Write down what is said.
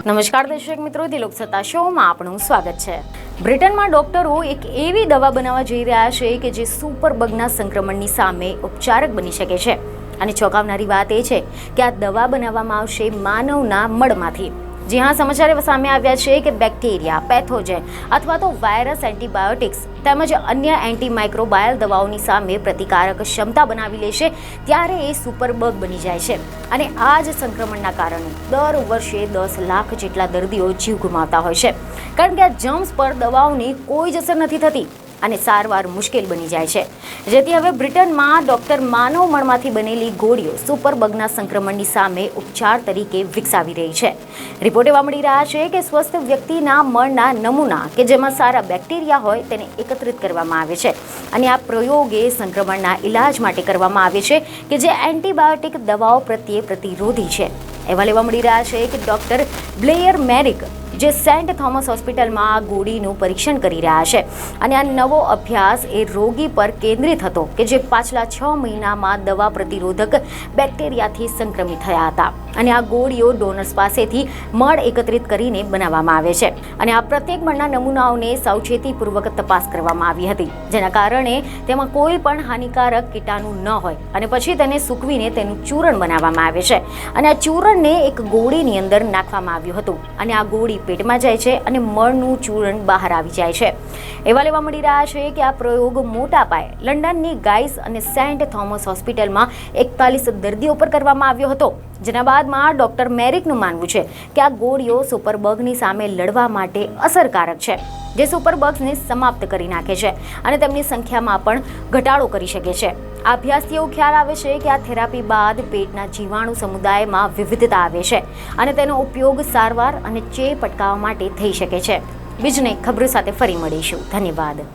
નમસ્કાર દર્શક મિત્રો, દિલોક સત્તા શોમાં આપનું સ્વાગત છે। બ્રિટનમાં ડોક્ટરો એક એવી દવા બનાવવા જઈ રહ્યા છે કે જે સુપર બગના સંક્રમણની સામે ઉપચારક બની શકે છે। અને ચોંકાવનારી વાત એ છે કે આ દવા બનાવવામાં આવશે માનવના મળમાંથી। જી હા, સમાચાર એવા સામે આવ્યા છે કે બેક્ટેરિયા, પેથોજન અથવા તો વાયરસ, એન્ટીબાયોટિક્સ તેમજ અન્ય એન્ટીમાઇક્રોબાયલ દવાઓની સામે પ્રતિકારક ક્ષમતા બનાવી લેશે ત્યારે એ સુપર બગ બની જાય છે। અને આ જ સંક્રમણના કારણે દર વર્ષે 10 લાખ જેટલા દર્દીઓ જીવ ગુમાવતા હોય છે, કારણ કે આ જર્મ્સ પર દવાઓની કોઈ જ અસર નથી થતી અને સારવાર મુશ્કેલ બની જાય છે। જેથી હવે બ્રિટનમાં ડોક્ટર માનવ મળમાંથી બનેલી ગોળીઓ સુપર બગના સંક્રમણની સામે ઉપચાર તરીકે વિકસાવી રહી છે। રિપોર્ટ એવા મળી રહ્યા છે કે સ્વસ્થ વ્યક્તિના મળના નમૂના કે જેમાં સારા બેક્ટેરિયા હોય તેને એકત્રિત કરવામાં આવે છે અને આ પ્રયોગ એ સંક્રમણના ઇલાજ માટે કરવામાં આવે છે કે જે એન્ટીબાયોટિક દવાઓ પ્રત્યે પ્રતિરોધી છે। અહેવાલ એવા મળી રહ્યા છે કે ડોક્ટર બ્લેયર મેરિક જે સેન્ટ થોમસ હોસ્પિટલમાં આ ગોળીનું પરીક્ષણ કરી રહ્યા છે અને આ નવો અભ્યાસ એ રોગી પર કેન્દ્રિત હતો કે જે પાછલા 6 મહિનામાં દવા પ્રતિરોધક બેક્ટેરિયાથી સંક્રમિત થયા હતા અને આ ગોળીઓ ડોનર્સ પાસેથી મળ એકત્રિત કરીને બનાવવામાં આવે છે અને આ પ્રત્યેક મળના નમૂનાઓને સાવચેતીપૂર્વક તપાસ કરવામાં આવી હતી, જેના કારણે તેમાં કોઈ પણ હાનિકારક કીટાણુ ન હોય અને પછી તેને સૂકવીને તેનું ચૂરણ બનાવવામાં આવે છે અને આ ચૂરણને એક ગોળીની અંદર નાખવામાં આવ્યું હતું અને આ ગોળી પેટમાં જાય છે અને મળનું ચૂરણ બહાર આવી જાય છે। અહેવાલ એવા મળી રહ્યા છે કે આ પ્રયોગ મોટા પાયે લંડનની ગાઈસ અને સેન્ટ થોમસ હોસ્પિટલમાં 41 દર્દીઓ પર કરવામાં આવ્યો હતો, જેના બાદમાં ડોક્ટર મેરિકનું માનવું છે કે આ ગોળીઓ સુપરબગની સામે લડવા માટે અસરકારક છે, જે સુપરબગ્સને સમાપ્ત કરી નાખે છે અને તેમની સંખ્યામાં પણ ઘટાડો કરી શકે છે। આ અભ્યાસથી એવો ખ્યાલ આવે છે કે આ થેરાપી બાદ પેટના જીવાણુ સમુદાયમાં વિવિધતા આવે છે અને તેનો ઉપયોગ સારવાર અને ચેપ અટકાવવા માટે થઈ શકે છે। બીજને ખબરો સાથે ફરી મળીશું। ધન્યવાદ।